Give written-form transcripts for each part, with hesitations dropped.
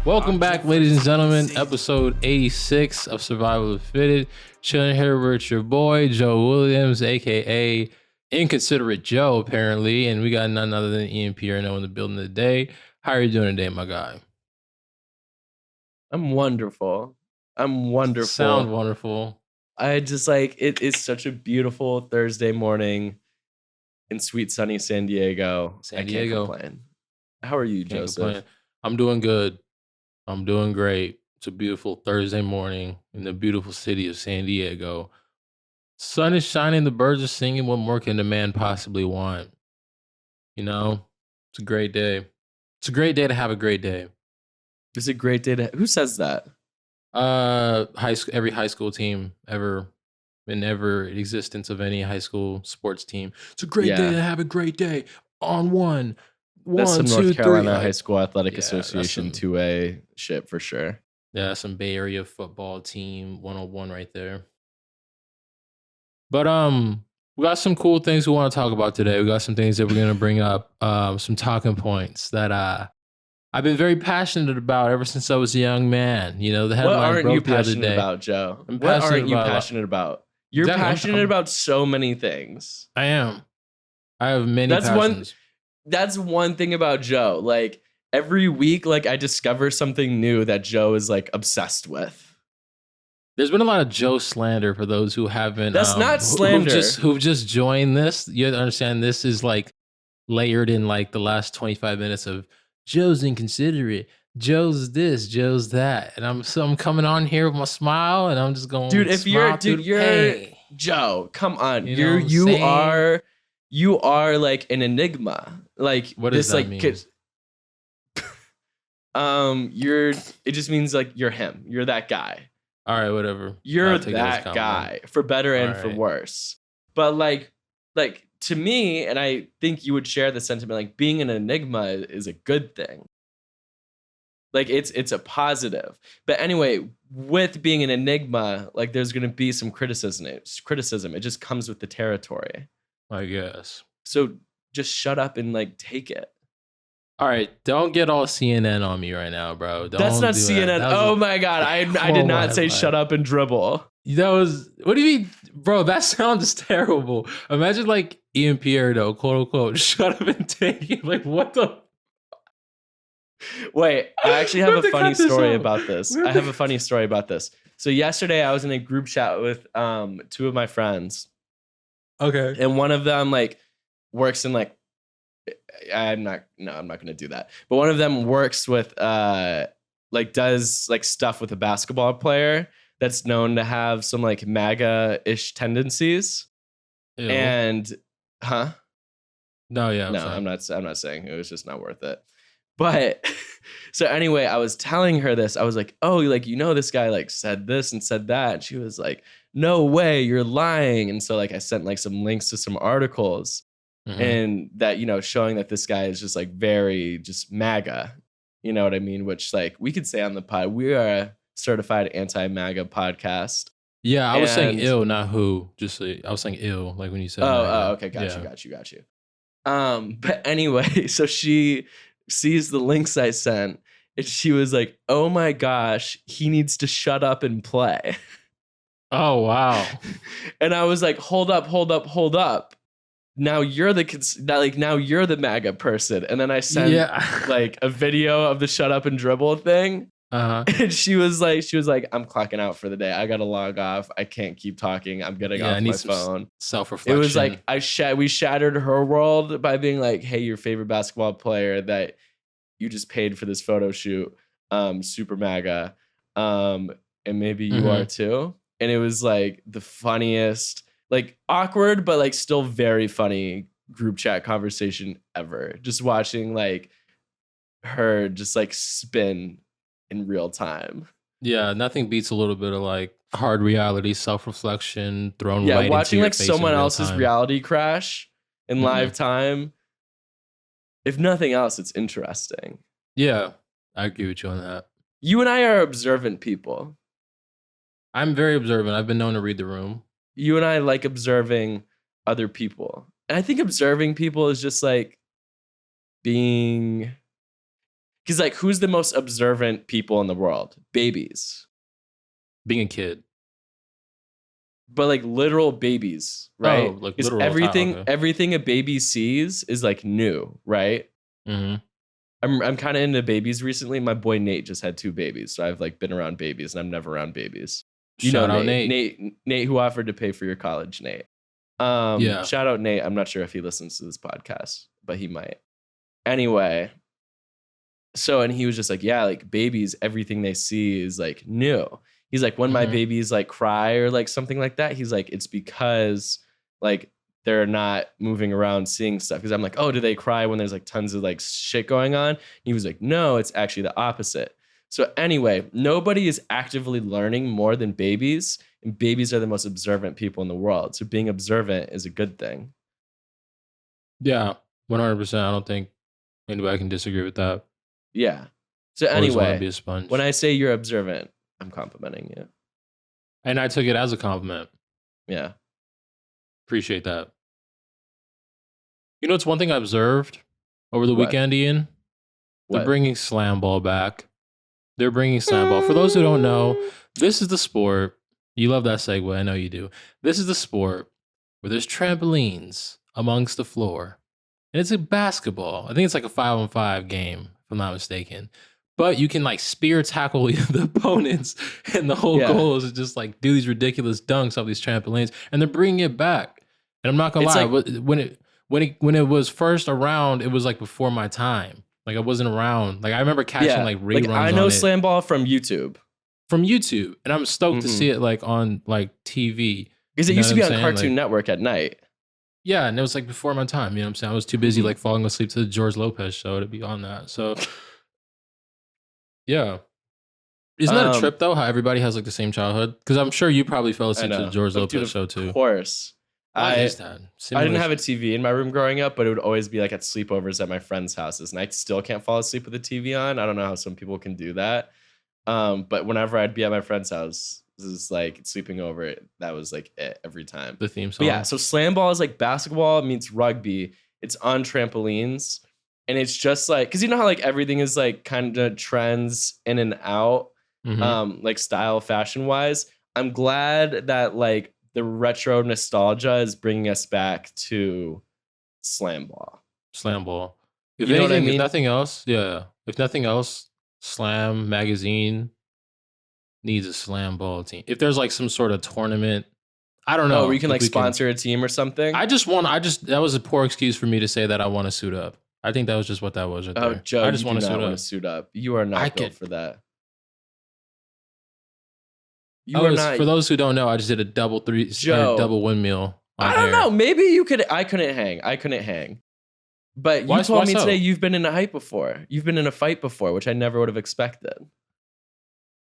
Welcome back, ladies and gentlemen. Episode 86 of Survival of the Fitted. Chilling here with your boy, Joe Williams, a.k.a. Inconsiderate Joe, apparently. And we got none other than Ian Pierno in the building today. How are you doing today, my guy? I'm wonderful. Sound wonderful. I just it is such a beautiful Thursday morning in sweet sunny San Diego. I can't complain. How are you, Joseph? I'm doing good. I'm doing great. It's a beautiful Thursday morning in the beautiful city of San Diego. Sun is shining, the birds are singing. What more can a man possibly want? You know, it's a great day. It's a great day to have a great day. It's a great day to... Who says that? Every high school team ever in existence of any high school sports team. It's a great day to have a great day. On one. That's some North Carolina High School Athletic Association 2A shit for sure. Yeah, some Bay Area football team 101 right there. But we got some cool things we want to talk about today. We got some things that we're gonna bring up, some talking points that I've been very passionate about ever since I was a young man. You know, the headline what aren't you broke the other passionate day. about, Joe? What aren't you passionate about? You're passionate about so many things. I am. I have many passions. That's one thing about Joe. Like every week, I discover something new that Joe is obsessed with. There's been a lot of Joe slander for those who haven't. That's not slander. Who've just joined this. You have to understand this is layered in the last 25 minutes of Joe's inconsiderate. Joe's this, Joe's that, and I'm coming on here with my smile, and I'm just going, you're Joe. Come on, you are like an enigma. What does that mean? It just means you're him. You're that guy. All right, whatever. You're that guy, for better and for worse. But to me, and I think you would share the sentiment, being an enigma is a good thing. It's a positive. But anyway, with being an enigma, there's gonna be some criticism. It just comes with the territory, I guess. So just shut up and take it. All right, don't get all CNN on me right now, bro. That's not CNN. Oh my God, I did not say shut up and dribble. That was, what do you mean, bro? That sounds terrible. Imagine Ian Pierno, quote unquote, shut up and take it. What the? Wait, I actually have a funny story about this. I have a funny story about this. So yesterday I was in a group chat with two of my friends. Okay. And one of them works in I'm not gonna do that. But one of them works with does stuff with a basketball player that's known to have some MAGA-ish tendencies. Ew. And No, I'm not saying it was just not worth it. But so anyway, I was telling her this. I was like, oh, this guy said this and said that. And she was like, no way, you're lying. And so I sent some links to some articles. Mm-hmm. And that, showing that this guy is just very just MAGA, you know what I mean? Which we could say on the pod, we are a certified anti-MAGA podcast. Yeah, I was saying ill, not who. I was saying ill, when you said. Oh, okay, got you. But anyway, so she sees the links I sent, and she was like, "Oh my gosh, he needs to shut up and play." Oh wow! And I was like, "Hold up." Now you're the MAGA person. And then I sent a video of the shut up and dribble thing. And she was like, I'm clocking out for the day. I gotta log off. I can't keep talking. I'm getting off my phone. Self-reflection. It was we shattered her world by being hey, your favorite basketball player that you just paid for this photo shoot, super MAGA. And maybe you are too. And it was the funniest, awkward, but still very funny group chat conversation ever. Just watching her just spin in real time. Yeah, nothing beats a little bit of hard reality, self-reflection thrown right watching into your face someone in real else's time. reality crash in live time. If nothing else, it's interesting. Yeah, I agree with you on that. You and I are observant people. I'm very observant. I've been known to read the room. You and I like observing other people. And I think observing people is just being Because like, who's the most observant people in the world? Babies. Being a kid. But like literal babies, right? Oh, like 'Cause literal. everything, Okay. everything a baby sees is like new, right? Mm-hmm. I'm kind of into babies recently. My boy Nate just had 2 babies, so I've like been around babies, and I'm never around babies. You Shout know out Nate, who offered to pay for your college, Nate. Yeah. Shout out Nate. I'm not sure if he listens to this podcast, but he might. Anyway, so and he was just like, yeah, like babies, everything they see is like new. He's like, when my Mhm. babies like cry or like something like that, he's like, it's because like they're not moving around seeing stuff. Because I'm like, oh, do they cry when there's like tons of like shit going on? He was like, no, it's actually the opposite. So anyway, nobody is actively learning more than babies, and babies are the most observant people in the world. So being observant is a good thing. Yeah, 100%. I don't think anybody can disagree with that. Yeah. So Always want to anyway, be a sponge. when I say you're observant, I'm complimenting you. And I took it as a compliment. Yeah. Appreciate that. You know, it's one thing I observed over the What? weekend, Ian. They're What? bringing SlamBall back. They're bringing SlamBall. For those who don't know, this is the sport. You love that segue. I know you do. This is the sport where there's trampolines amongst the floor. And it's a basketball. I think it's like a 5-on-5 game, if I'm not mistaken. But you can like spear tackle the opponents. And the whole Yeah. goal is to just like do these ridiculous dunks off these trampolines. And they're bringing it back. And I'm not going to It's lie. When it was first around, it was like before my time. Like I wasn't around. Like I remember catching like reruns I know on it SlamBall from YouTube. from YouTube, and I'm stoked to Mhm. see it like on like TV. Because it You know used to what be I'm on saying? Cartoon Like- Network at night. Yeah, and it was like before my time. You know what I'm saying? I was too busy Mhm. like falling asleep to the George Lopez show to be on that. So yeah. Isn't that a trip though? How everybody has like the same childhood? Because I'm sure you probably fell I asleep to know. the George But Lopez dude, show too. Of course. What is that? I didn't have a TV in my room growing up, but it would always be like at sleepovers at my friends' houses. And I still can't fall asleep with the TV on. I don't know how some people can do that. But whenever I'd be at my friend's house, this is like sleeping over it. That was like it every time. The theme song. But yeah, so SlamBall is like basketball meets rugby. It's on trampolines. And it's just like, because you know how like everything is like kind of trends in and out, Mhm. like style, fashion wise. I'm glad that like the retro nostalgia is bringing us back to SlamBall. SlamBall. If You know what I anything, mean? if nothing else, yeah. If nothing else, Slam magazine needs a SlamBall team. If there's like some sort of tournament, I don't know. Oh, where you can if like we sponsor a team or something. that was a poor excuse for me to say that I want to suit up. I think that was just what that was right Oh, there. Joe, I just you want do to not suit want up. to suit up. You are not I built could- for that. You are not. For those who don't know, I just did a double Joe. double windmill. On I don't air. know. Maybe you could. I couldn't hang. But you Why told me so? today you've been in a hype before. You've been in a fight before, which I never would have expected.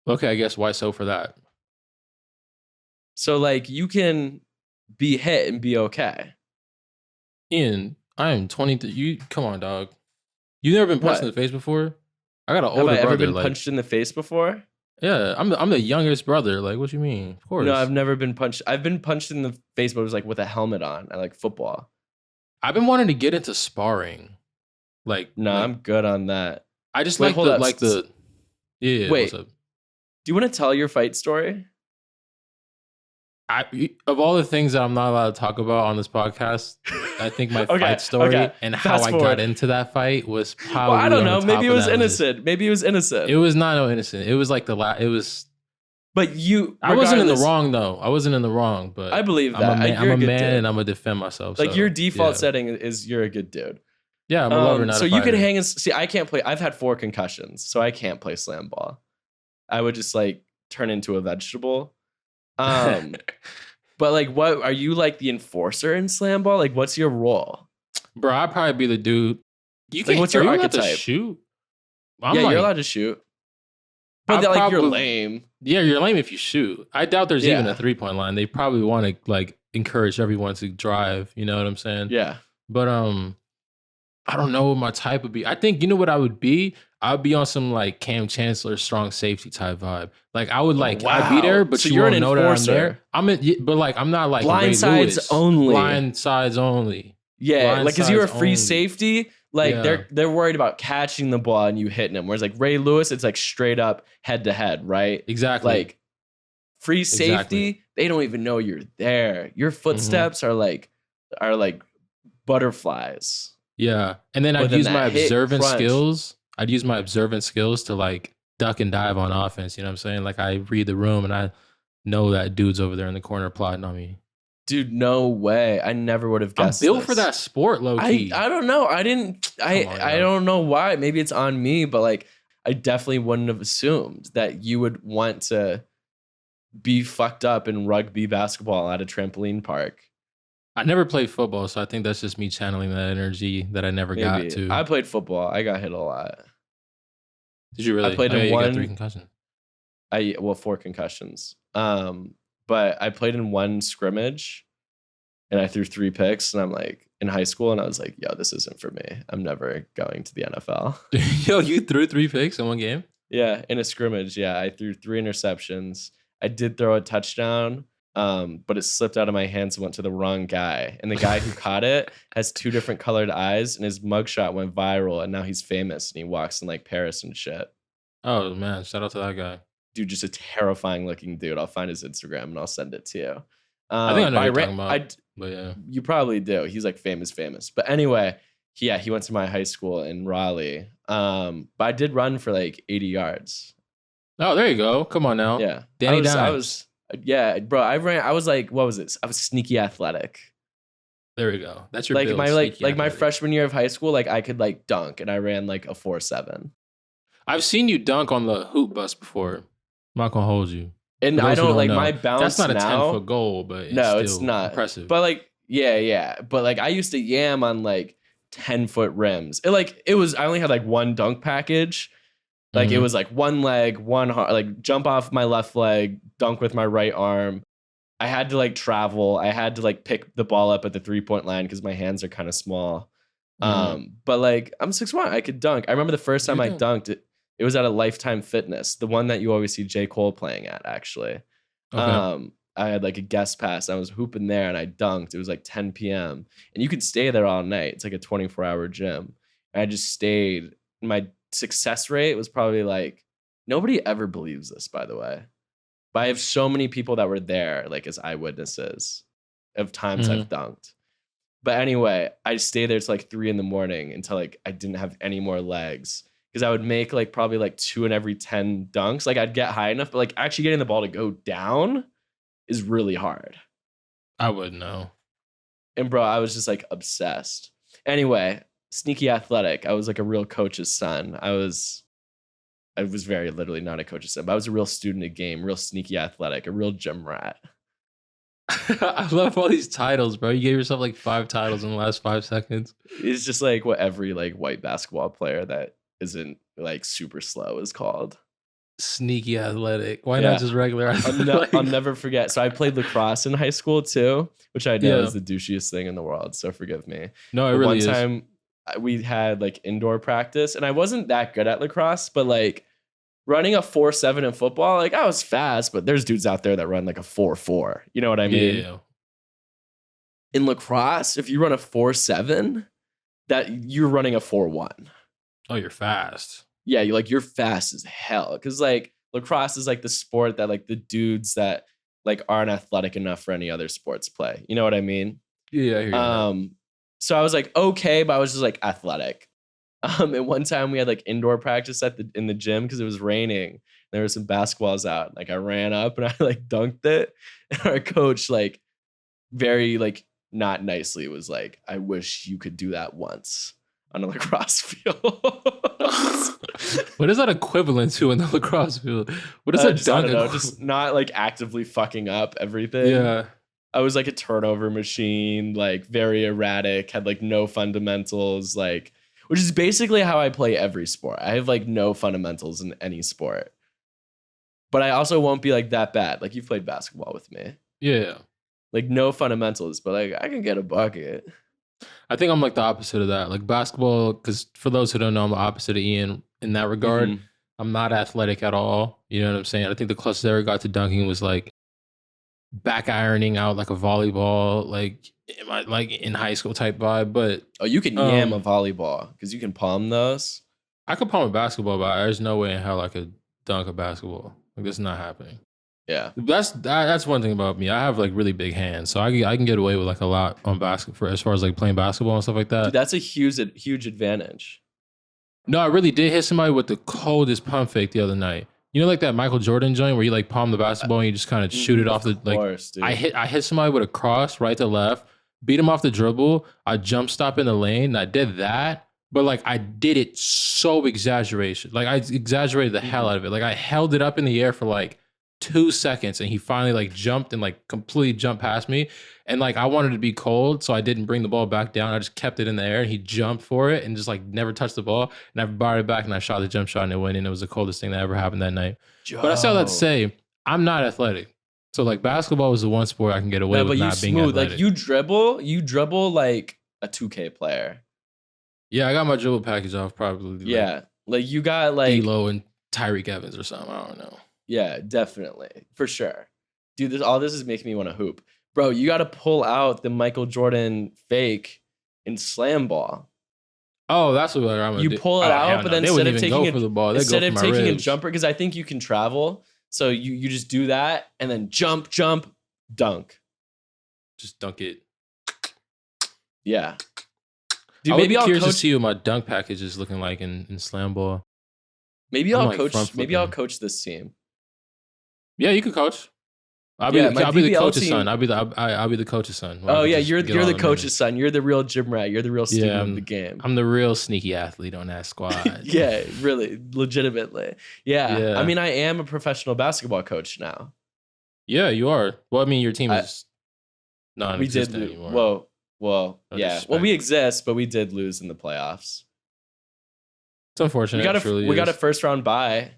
Okay, I guess why so for that? So like you can be hit and be okay. Ian, I am 23. You come on, dog. You never been punched What? in the face before? I got an Have older I ever brother. been Like, punched in the face before? yeah, I'm the youngest brother. Like, what you mean? Of course. No, I've never been punched. I've been punched in the face, but it was like with a helmet on. I like football. I've been wanting to get into sparring. Like, No, like, I'm good on that. I just Wait, like hold the up. like the. Yeah. Wait. What's up? Do you want to tell your fight story? Of all the things that I'm not allowed to talk about on this podcast, I think my Okay, fight story okay. and how Fast I forward. got into that fight was probably. Well, I don't on know. the Maybe top it was of that list. innocent. Maybe it was innocent. It was not no innocent. It was like it was. But you, I wasn't in the regardless, wrong though. I wasn't in the wrong, but I believe that. I'm a man, You're a I'm a good man dude. and I'm gonna defend myself. Like so, your default yeah. setting is you're a good dude. Yeah, I'm a lover, not so a you can fighter. hang and see. I can't play. I've had 4 concussions, so I can't play slam ball. I would just like turn into a vegetable. But like, what are you like the enforcer in slam ball? Like, what's your role? Bro, I'd probably be the dude. You Like, can't. what's your are you allowed to archetype? shoot? Yeah, like, you're allowed to shoot, but I'll they're like you're probably- lame. Yeah, you're lame if you shoot. I doubt there's even Yeah. a 3-point line. They probably want to like encourage everyone to drive. You know what I'm saying? Yeah, But I don't know what my type would be. I think you know what I would be. I would be on some like Cam Chancellor strong safety type vibe. Like I would like I'd be there, Wow. but So you you're won't an know that I'm enforcer. there. But like I'm not like Blind Ray sides Lewis. only. Blind sides only. yeah. Blind Like, cause you're a sides free only. safety. Like Yeah. they're worried about catching the ball and you hitting them. Whereas like Ray Lewis, it's like straight up head to head, right? Exactly. Like free safety, Exactly. they don't even know you're there. Your Mm-hmm. footsteps are like butterflies. Yeah. And then But I'd then use that my hit observant crunch. skills. I'd use my observant skills to like duck and dive on offense. You know what I'm saying? Like I read the room and I know that dude's over there in the corner plotting on me. Dude, no way. I never would have I'm guessed built this. for that sport, low key. I don't know. I don't know why. Maybe it's on me, but like I definitely wouldn't have assumed that you would want to be fucked up in rugby basketball at a trampoline park. I never played football, so I think that's just me channeling that energy that I never got Maybe. to. I played football. I got hit a lot. Did you really? I played Oh, in yeah, you one. got 3 concussions. 4 concussions. But I played in one scrimmage and I threw 3 picks, and I'm like in high school, and I was like, yo, this isn't for me. I'm never going to the NFL. Yo, you threw 3 picks in one game? Yeah, in a scrimmage. Yeah, I threw 3 interceptions. I did throw a touchdown, but it slipped out of my hands and went to the wrong guy. And the guy who caught it has 2 different colored eyes, and his mugshot went viral, and now he's famous, and he walks in like Paris and shit. Oh man, shout out to that guy. Dude, just a terrifying looking dude. I'll find his Instagram and I'll send it to you. I think I know what you're talking about. But yeah. You probably do. He's like famous. But anyway, he went to my high school in Raleigh. But I did run for like 80 yards. Oh, there you go. Come on now. Yeah. Danny Dimes. Bro, I was like, what was it? I was sneaky athletic. There we go. That's your like build, my sneaky my athletic. freshman year of high school, like I could like dunk, and I ran like a 4.7. I've seen you dunk on the hoop bus before. I'm not gonna hold you. And I don't like know, my bounce. That's not a now, 10-foot goal, but it's no, still it's not impressive. But like, yeah. But like, I used to yam on like 10-foot rims. It was. I only had like one dunk package. Like it was like one leg, one heart, like jump off my left leg, dunk with my right arm. I had to like travel. I had to like pick the ball up at the 3-point line because my hands are kind of small. But like I'm 6'1", I could dunk. I remember the first time I dunked it. It was at a Lifetime Fitness, the one that you always see J. Cole playing at, actually. Okay. I had like a guest pass. I was hooping there and I dunked. It was like 10 p.m. And you could stay there all night. It's like a 24-hour gym. And I just stayed. My success rate was probably like, nobody ever believes this, by the way. But I have so many people that were there, like as eyewitnesses of times I've dunked. But anyway, I stayed there till like 3 a.m. until like I didn't have any more legs. Because I would make like probably like 2 in every 10 dunks. Like I'd get high enough, but like actually getting the ball to go down is really hard. I wouldn't know. And bro, I was just like obsessed. Anyway, sneaky athletic. I was like a real coach's son. I was very literally not a coach's son, but I was a real student of game, real sneaky athletic, a real gym rat. I love all these titles, bro. You gave yourself like 5 titles in the last 5 seconds. It's just like what every like white basketball player that isn't like super slow is called. Sneaky athletic. Why not just regular athletic? I'll never forget. So I played lacrosse in high school too, which I know is the douchiest thing in the world. So forgive me. No, it really is. One time we had like indoor practice and I wasn't that good at lacrosse, but like running a 4.7 in football, like I was fast, but there's dudes out there that run like a 4.4. You know what I mean? Yeah. In lacrosse, if you run a 4.7, that you're running a 4.1. Oh, you're fast. Yeah, you're fast as hell. Cause like lacrosse is like the sport that like the dudes that like aren't athletic enough for any other sports play. You know what I mean? Yeah, I hear you. So I was like, okay, but I was just like athletic. And one time we had like indoor practice in the gym because it was raining. There were some basketballs out. Like I ran up and I like dunked it. And our coach like very like not nicely was like, I wish you could do that once on a lacrosse field. What is that equivalent to in the lacrosse field? What is that? I don't know, just not like actively fucking up everything. Yeah. I was like a turnover machine, like very erratic, had like no fundamentals, like, which is basically how I play every sport. I have like no fundamentals in any sport. But I also won't be like that bad. Like you've played basketball with me. Yeah. Like no fundamentals, but like I can get a bucket. I think I'm like the opposite of that. Like basketball, because for those who don't know, I'm the opposite of Ian in that regard. Mm-hmm. I'm not athletic at all. You know what I'm saying? I think the closest I ever got to dunking was like back ironing out like a volleyball, like in high school type vibe. But Oh, you can yam a volleyball because you can palm those. I could palm a basketball, but there's no way in hell I could dunk a basketball. Like, this is not happening. Yeah, That's one thing about me. I have like really big hands, so I can get away with like a lot on basketball as far as like playing basketball and stuff like that. dude, that's a huge advantage. No, I really did hit somebody with the coldest pump fake the other night. You know, like that Michael Jordan joint where you like palm the basketball and you just kind of shoot it off the like. Dude. I hit somebody with a cross right to left, beat him off the dribble. I jump stop in the lane. And I did that, but like I did it so exaggeration. Like I exaggerated the hell out of it. Like I held it up in the air for like 2 seconds and he finally like jumped and like completely jumped past me. And like I wanted to be cold, so I didn't bring the ball back down. I just kept it in the air and he jumped for it and just like never touched the ball. And I brought it back and I shot the jump shot and it went in. It was the coldest thing that ever happened that night. Joe. But I saw that to say I'm not athletic. So like basketball was the one sport I can get away with not being athletic. Like you dribble like a 2K player. Yeah, I got my dribble package off probably. Yeah, like you got like D'Lo and Tyreek Evans or something. I don't know. Yeah, definitely. For sure. Dude, all this is making me want to hoop. Bro, you got to pull out the Michael Jordan fake in SlamBall. Oh, that's what I'm gonna do. You pull it out, but then instead of taking a ribs. jumper, because I think you can travel, so you just do that and then jump, dunk. Just dunk it. Yeah. Dude, Maybe I'll curious to see what my dunk package is looking like in SlamBall. Maybe I'll coach. Maybe I'll coach this team. Yeah, you could coach. I'll be the coach's son. I'll be the coach's son. Oh yeah, you're the coach's son. You're the real gym rat. You're the real student of the game. I'm the real sneaky athlete on that squad. Yeah, really, legitimately. Yeah. I mean, I am a professional basketball coach now. Yeah, you are. Well, I mean, your team is non-existent anymore. Well, yeah. Disrespect. Well, we exist, but we did lose in the playoffs. It's unfortunate. We got a first round bye.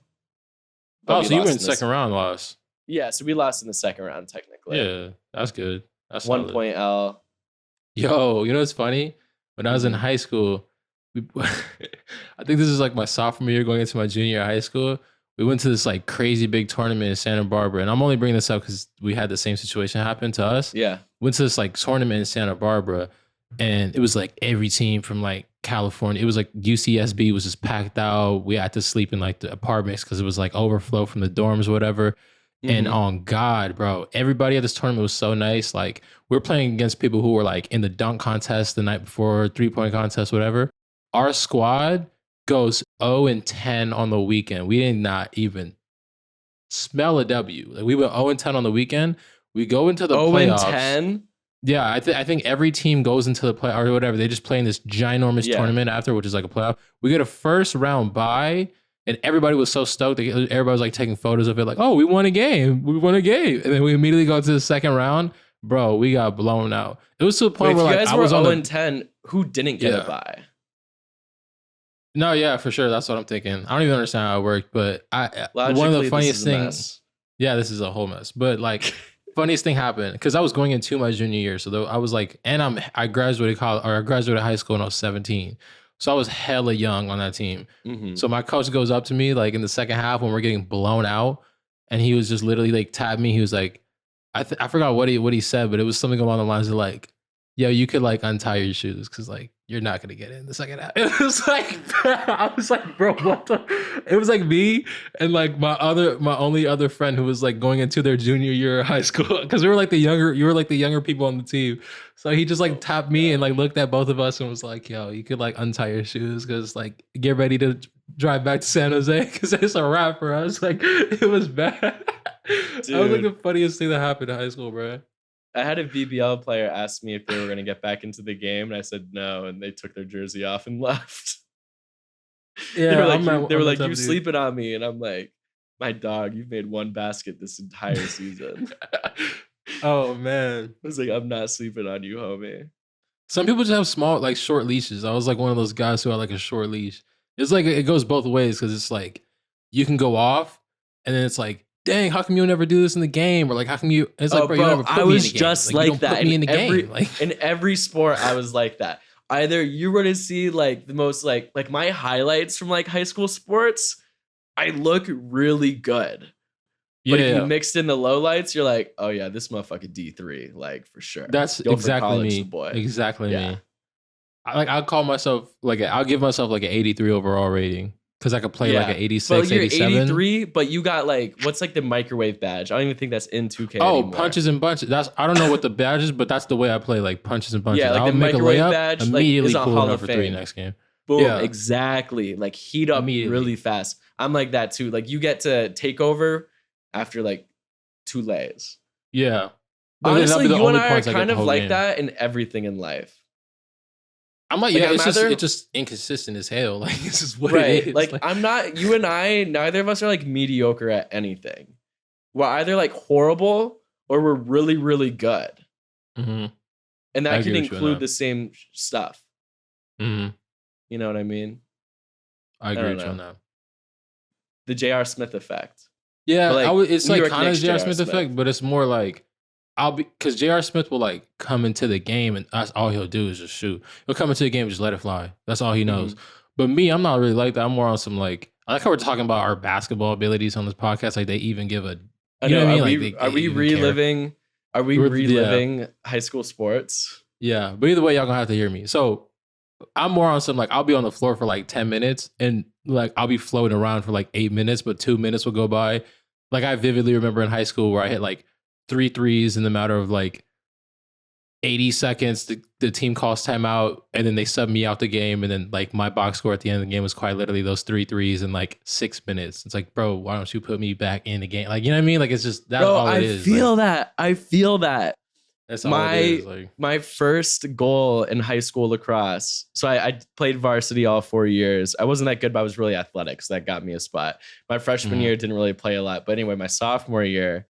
Oh, so you were in second round loss. Yeah, so we lost in the second round technically. Yeah, that's good. That's 1 point L. Yo, you know what's funny? When I was in high school, I think this is like my sophomore year going into my junior year of high school. We went to this like crazy big tournament in Santa Barbara. And I'm only bringing this up because we had the same situation happen to us. Yeah. Went to this like tournament in Santa Barbara. And it was like every team from like California. It was like UCSB was just packed out. We had to sleep in like the apartments because it was like overflow from the dorms or whatever. And on God, bro, everybody at this tournament was so nice. Like we're playing against people who were like in the dunk contest the night before, 3-point contest, whatever. Our squad goes 0-10 on the weekend. We did not even smell a W. Like we went 0-10 on the weekend. We go into the playoffs. 0-10? Yeah, I think every team goes into the play or whatever. They just play in this ginormous tournament after, which is like a playoff. We get a first round bye. And everybody was so stoked. Everybody was like taking photos of it, like, "Oh, we won a game! We won a game!" And then we immediately go to the second round. Bro, we got blown out. It was to the point where like you guys were 0-10. Who didn't get a bye? No, yeah, for sure. That's what I'm thinking. I don't even understand how it worked, but one of the funniest things. Yeah, this is a whole mess. But like, funniest thing happened because I was going into my junior year, so I was like, and I graduated college or I graduated high school when I was 17. So I was hella young on that team. So my coach goes up to me like in the second half when we're getting blown out, and he was just literally like tapped me. He was like, I forgot what he said, but it was something along the lines of like, "Yo, you could like untie your shoes because like you're not gonna get in the second half." It was like, I was like, bro, what the? It was like me and like my only other friend who was like going into their junior year of high school because you were like the younger people on the team. So he just like tapped me and like looked at both of us and was like, "Yo, you could like untie your shoes because like get ready to drive back to San Jose because it's a wrap for us." Like it was bad. Dude. That was like the funniest thing that happened in high school, bro. I had a BBL player ask me if they were going to get back into the game, and I said no, and they took their jersey off and left. Yeah, they were like, "You sleeping on me," and I'm like, "My dog, you've made one basket this entire season." Oh man, I was like, "I'm not sleeping on you, homie." Some people just have small, like short leashes. I was like one of those guys who had like a short leash. It's like it goes both ways because it's like you can go off, and then it's like, "Dang, how come you'll never do this in the game?" Or like, "How come you?" It's like, bro, you never put I me was in the game. just like that in the game. Like in every sport, I was like that. Either you were to see like the most like my highlights from like high school sports, I look really good. But Yeah, if you mixed in the lowlights, you're like, oh yeah, this motherfucker D3, like for sure. that's Go for exactly college, me. the boy. Exactly Yeah. me. I'll call myself I'll give myself like an 83 overall rating because I could play like an 86, But you're 87. 83, but you got like, what's like the microwave badge? I don't even think that's in 2K Oh, anymore. punches and bunches. I don't know what the badge is, but that's the way I play, like punches and bunches. Yeah, like I'll the make a microwave layup, badge, like, immediately is a pull Hall it up of for 3 Fame. next game. Boom, Yeah. exactly. Like heat up really fast. I'm like that too. Like you get to take over after like 2 lays. Yeah. But honestly, you and I are kind of like that in everything in life. I'm like, yeah, it's just inconsistent as hell. Like, this is what it is. Like, I'm not, you and I, neither of us are like mediocre at anything. We're either like horrible or we're really, really good. Mm-hmm. And that can include the same stuff. Mm-hmm. You know what I mean? I agree with you on that. The J.R. Smith effect. Yeah, like, it's like kind of J.R. Smith effect, but it's more like because J.R. Smith will like come into the game and that's all he'll do is just shoot. He'll come into the game and just let it fly. That's all he knows. Mm-hmm. But me, I'm not really like that. I'm more on some like, I like how we're talking about our basketball abilities on this podcast. Like they even give a, you know what I mean? Are we reliving high school sports? Yeah, but either way, y'all gonna have to hear me. So I'm more on some like, I'll be on the floor for like 10 minutes and like I'll be floating around for like 8 minutes, but 2 minutes will go by. Like I vividly remember in high school where I hit like 3 threes in the matter of like 80 seconds. The team calls timeout and then they sub me out the game. And then like my box score at the end of the game was quite literally those 3 threes in like 6 minutes. It's like, bro, why don't you put me back in the game? Like, you know what I mean? Like, it's just, that's all it is. I feel that. That's all it is. Like, my first goal in high school lacrosse. So I played varsity all 4 years. I wasn't that good, but I was really athletic. So that got me a spot. My freshman year didn't really play a lot. But anyway, my sophomore year,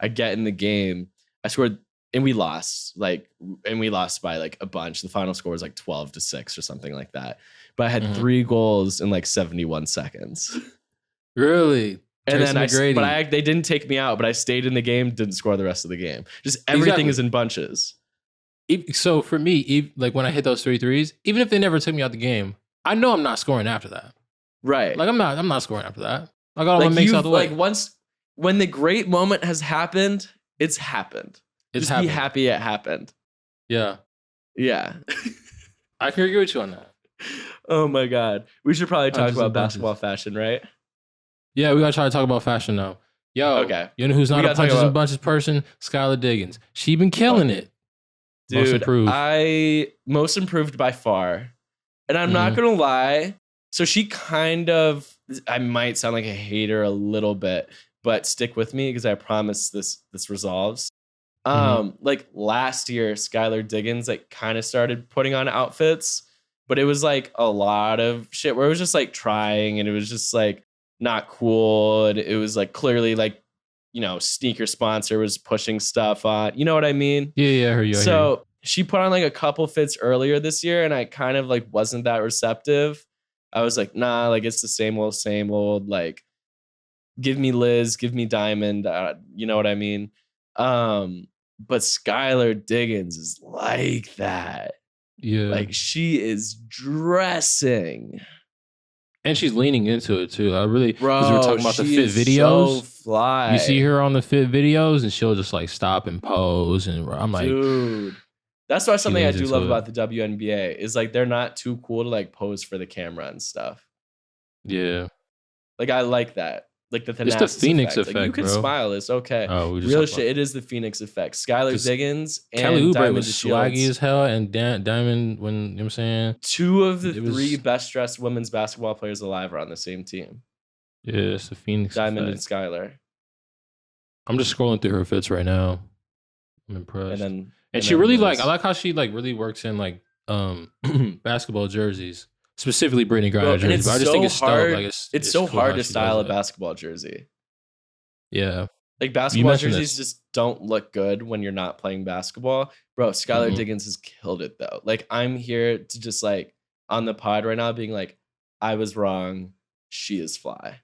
I get in the game. I scored and we lost by like a bunch. The final score was like 12-6 or something like that. But I had 3 goals in like 71 seconds. Really? And then they didn't take me out, but I stayed in the game, didn't score the rest of the game. Just everything is in bunches. So for me, like when I hit those 3 threes, even if they never took me out the game, I know I'm not scoring after that. Right. Like I'm not scoring after that. I got all my makes out the way. Like when the great moment has happened, it's happened. Just be happy it happened. Yeah. Yeah. I can agree with you on that. Oh my God. We should probably talk about basketball fashion, right? Yeah, we gotta try to talk about fashion now. Yo, okay. You know who's not a punches and bunches person? Skylar Diggins. She been killing it. Dude, most improved by far. And I'm not gonna lie. So she I might sound like a hater a little bit, but stick with me because I promise this resolves. Like last year, Skylar Diggins like kind of started putting on outfits, but it was like a lot of shit where it was just like trying and it was just like not cool. And it was like clearly like, you know, sneaker sponsor was pushing stuff on, you know what I mean? Yeah, I heard you. So she put on like a couple fits earlier this year and I kind of like wasn't that receptive. I was like, nah, like it's the same old, like give me Liz, give me Diamond. You know what I mean? But Skylar Diggins is like that. Yeah. Like she is dressing. And she's leaning into it too. I really, because we were talking about the fit videos. So fly. You see her on the fit videos, and she'll just like stop and pose, and I'm like, dude, that's why something I do love about the WNBA is like they're not too cool to like pose for the camera and stuff. Yeah, like I like that. Like the it's the Phoenix effect. Like, you can smile. It's okay. Oh, real shit. It is the Phoenix effect. Skylar Diggins and Kelly Oubre was swaggy as hell, and Diamond. When you know what I'm saying, 2 of the 3 best dressed women's basketball players alive are on the same team. Yeah, it's the Phoenix Diamond effect. and Skylar. I'm just scrolling through her fits right now. I'm impressed. And she then really I like how she like really works in like basketball jerseys. Specifically Brittany Griner jersey, but I just think it's hard. Like it's so cool hard to style a basketball jersey. Yeah. Like basketball jerseys just don't look good when you're not playing basketball. Bro, Skylar Diggins has killed it though. Like I'm here to just like on the pod right now being like, I was wrong. She is fly.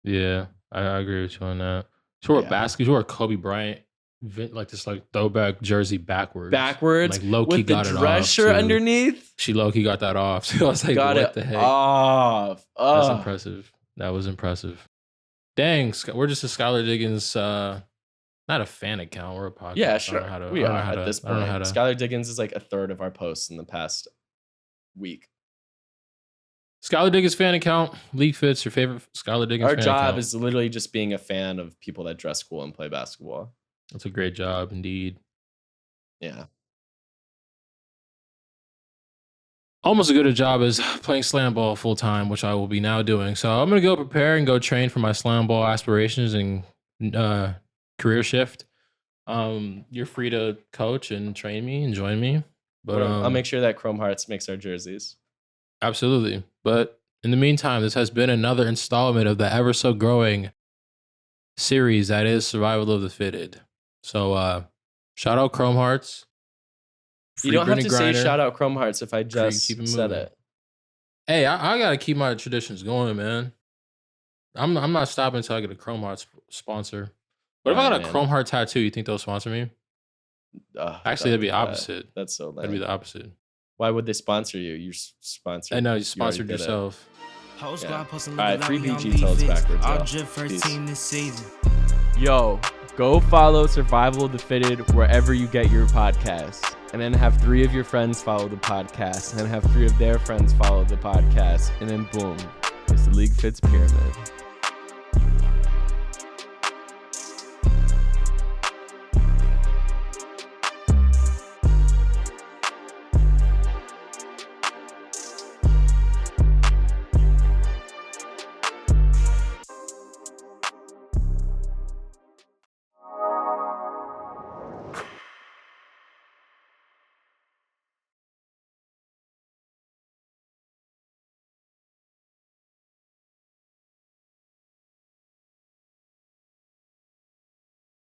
Yeah, I agree with you on that. She wore she wore a Kobe Bryant like this like throwback jersey backwards, like low key got it off. With the dress shirt underneath, she low key got that off. So I was like, what the heck? Off. That's impressive. That was impressive. Dang, we're just a Skylar Diggins, not a fan account. We're a podcast. Yeah, I sure. don't know how to, We I don't know are how at to, this I don't know point. how to. Skylar Diggins is like a third of our posts in the past week. Skylar Diggins fan account. League Fits, your favorite Skylar Diggins Our fan job account. is literally just being a fan of people that dress cool and play basketball. That's a great job, indeed. Yeah. Almost as good a job as playing SlamBall full time, which I will be now doing. So I'm gonna go prepare and go train for my SlamBall aspirations and career shift. You're free to coach and train me and join me, but I'll make sure that Chrome Hearts makes our jerseys. Absolutely. But in the meantime, this has been another installment of the ever so growing series that is Survival of the Fitted. So shout out Chrome Hearts. You don't have to say shout out Chrome Hearts if I just said it. Hey, I gotta keep my traditions going, man. I'm not stopping until I get a Chrome Hearts sponsor. What if I got a Chrome Heart tattoo? You think they'll sponsor me? Actually, that'd be opposite. That's so lame. That'd be the opposite. Why would they sponsor you? You're sponsored. I know you sponsored yourself. Yeah. All right, free BG tells backwards. Peace. Yo, go follow Survival of the Fitted wherever you get your podcasts. And then have 3 of your friends follow the podcast. And then have 3 of their friends follow the podcast. And then boom, it's the League Fits Pyramid.